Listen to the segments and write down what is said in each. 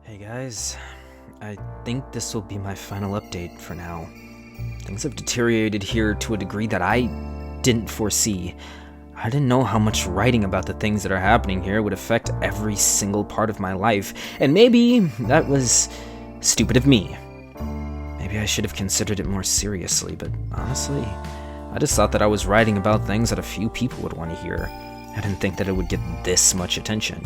Hey guys, I think this will be my final update for now. Things have deteriorated here to a degree that I didn't foresee. I didn't know how much writing about the things that are happening here would affect every single part of my life, and maybe that was stupid of me. Maybe I should have considered it more seriously, but honestly, I just thought that I was writing about things that a few people would want to hear. I didn't think that it would get this much attention.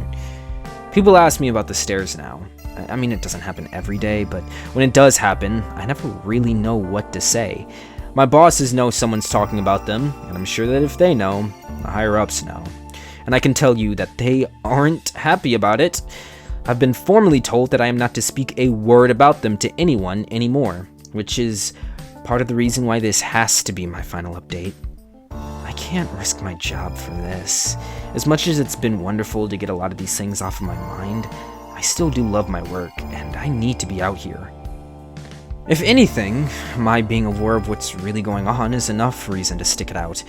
People ask me about the stairs now. I mean, it doesn't happen every day, but when it does happen, I never really know what to say. My bosses know someone's talking about them, and I'm sure that if they know, the higher-ups know. And I can tell you that they aren't happy about it. I've been formally told that I am not to speak a word about them to anyone anymore, which is part of the reason why this has to be my final update. I can't risk my job for this. As much as it's been wonderful to get a lot of these things off of my mind, I still do love my work, and I need to be out here. If anything, my being aware of what's really going on is enough reason to stick it out.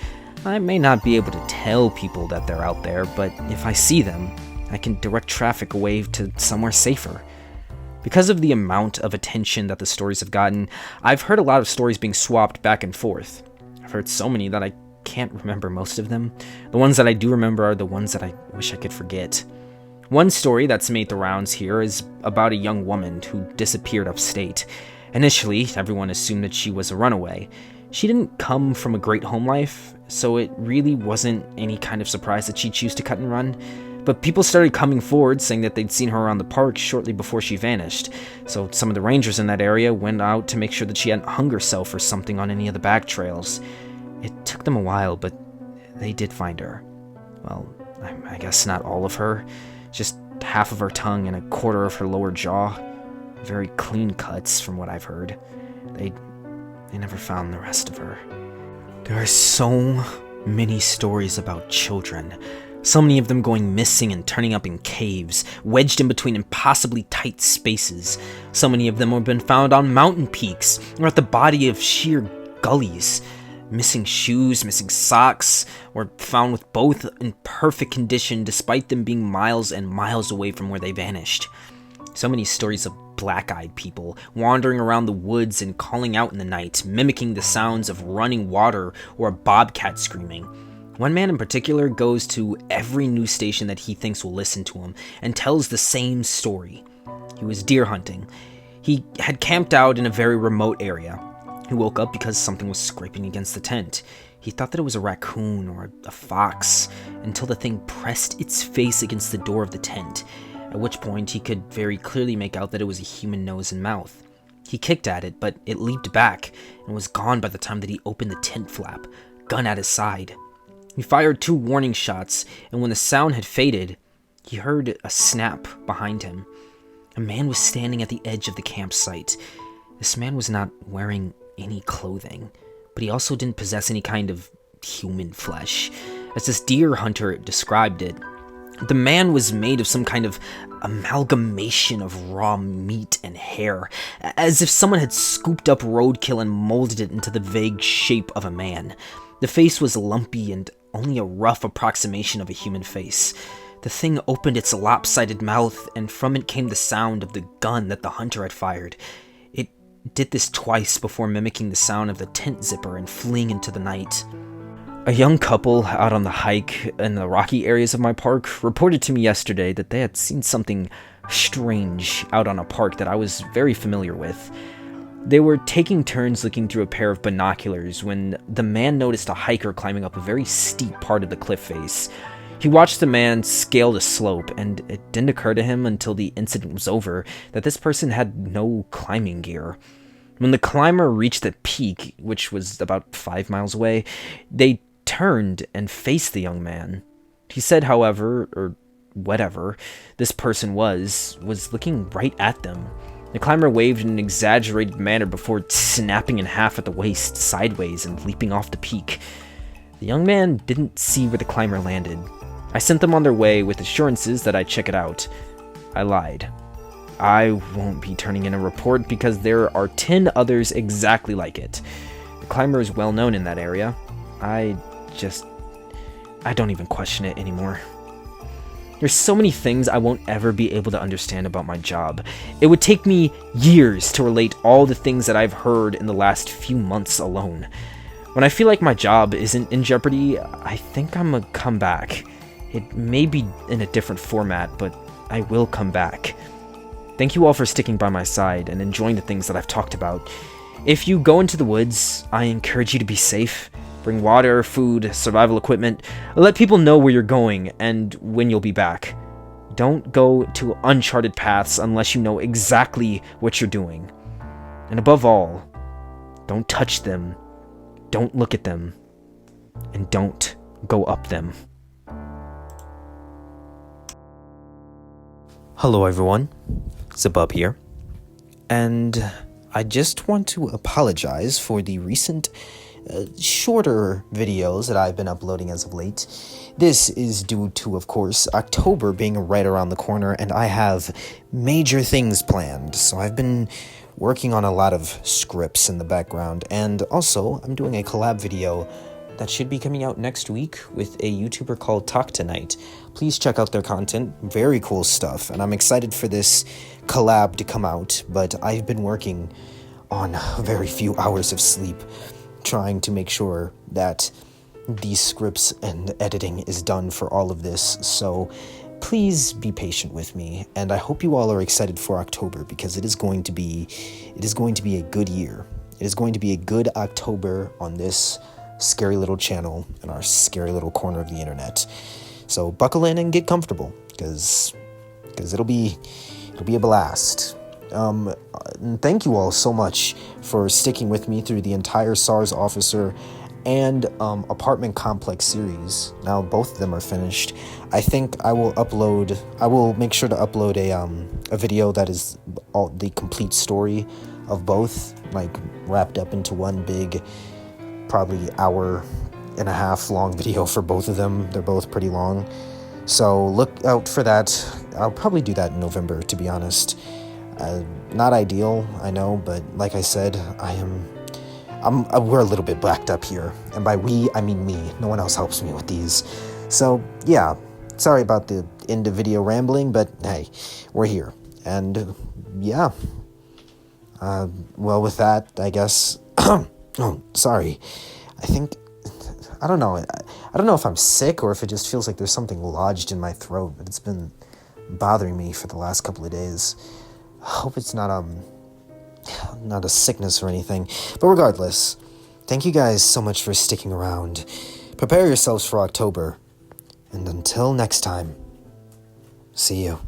I may not be able to tell people that they're out there, but if I see them, I can direct traffic away to somewhere safer. Because of the amount of attention that the stories have gotten, I've heard a lot of stories being swapped back and forth. I've heard so many that I can't remember most of them. The ones that I do remember are the ones that I wish I could forget. One story that's made the rounds here is about a young woman who disappeared upstate. Initially, everyone assumed that she was a runaway. She didn't come from a great home life, so it really wasn't any kind of surprise that she'd choose to cut and run. But people started coming forward saying that they'd seen her around the park shortly before she vanished, so some of the rangers in that area went out to make sure that she hadn't hung herself or something on any of the back trails. It took them a while, but they did find her. Well, I guess not all of her, just half of her tongue and a quarter of her lower jaw. Very clean cuts from what I've heard. They never found the rest of her. There are so many stories about children. So many of them going missing and turning up in caves, wedged in between impossibly tight spaces. So many of them have been found on mountain peaks or at the bottom of sheer gullies. Missing shoes, missing socks, or found with both in perfect condition despite them being miles and miles away from where they vanished. So many stories of black-eyed people wandering around the woods and calling out in the night, mimicking the sounds of running water or a bobcat screaming. One man in particular goes to every news station that he thinks will listen to him and tells the same story. He was deer hunting. He had camped out in a very remote area. He woke up because something was scraping against the tent. He thought that it was a raccoon or a fox until the thing pressed its face against the door of the tent, at which point he could very clearly make out that it was a human nose and mouth. He kicked at it, but it leaped back and was gone by the time that he opened the tent flap, gun at his side. He fired 2 warning shots, and when the sound had faded, he heard a snap behind him. A man was standing at the edge of the campsite. This man was not wearing any clothing, but he also didn't possess any kind of human flesh. As this deer hunter described it, the man was made of some kind of amalgamation of raw meat and hair, as if someone had scooped up roadkill and molded it into the vague shape of a man. The face was lumpy and only a rough approximation of a human face. The thing opened its lopsided mouth, and from it came the sound of the gun that the hunter had fired. It did this twice before mimicking the sound of the tent zipper and fleeing into the night. A young couple out on the hike in the rocky areas of my park reported to me yesterday that they had seen something strange out on a park that I was very familiar with. They were taking turns looking through a pair of binoculars when the man noticed a hiker climbing up a very steep part of the cliff face. He watched the man scale the slope, and it didn't occur to him until the incident was over that this person had no climbing gear. When the climber reached the peak, which was about 5 miles away, they turned and faced the young man. He said, however, or whatever this person was looking right at them. The climber waved in an exaggerated manner before snapping in half at the waist sideways and leaping off the peak. The young man didn't see where the climber landed. I sent them on their way with assurances that I'd check it out. I lied. I won't be turning in a report because there are 10 others exactly like it. The climber is well known in that area. I don't even question it anymore. There's so many things I won't ever be able to understand about my job. It would take me years to relate all the things that I've heard in the last few months alone. When I feel like my job isn't in jeopardy, I think I'm gonna come back. It may be in a different format, but I will come back. Thank you all for sticking by my side and enjoying the things that I've talked about. If you go into the woods, I encourage you to be safe. Bring water, food, survival equipment. Let people know where you're going and when you'll be back. Don't go to uncharted paths unless you know exactly what you're doing. And above all, don't touch them, don't look at them, and don't go up them. Hello everyone, Zabub here, and I just want to apologize for the recent shorter videos that I've been uploading as of late. This is due to, of course, October being right around the corner, and I have major things planned. So I've been working on a lot of scripts in the background, and also I'm doing a collab video that should be coming out next week with a YouTuber called Talk Tonight. Please check out their content, very cool stuff, and I'm excited for this collab to come out, but I've been working on very few hours of sleep, trying to make sure that these scripts and editing is done for all of this, so please be patient with me, and I hope you all are excited for October, because it is going to be a good year. It is going to be a good October on this scary little channel in our scary little corner of the internet. So buckle in and get comfortable, because it'll be a blast. And thank you all so much for sticking with me through the entire S.A.R Officer and Apartment Complex series. Now both of them are finished. I think I will make sure to upload a video that is all the complete story of both, like wrapped up into one big, probably hour and a half long video for both of them. They're both pretty long, so look out for that. I'll probably do that in November, to be honest. Not ideal, I know, but like I said, we're a little bit blacked up here, and by we, I mean me. No one else helps me with these. So yeah, sorry about the end of video rambling, but hey, we're here, and yeah. Well, with that, I guess. Oh, sorry. I don't know. I don't know if I'm sick or if it just feels like there's something lodged in my throat, but it's been bothering me for the last couple of days. I hope it's not a sickness or anything. But regardless, thank you guys so much for sticking around. Prepare yourselves for October. And until next time, see you.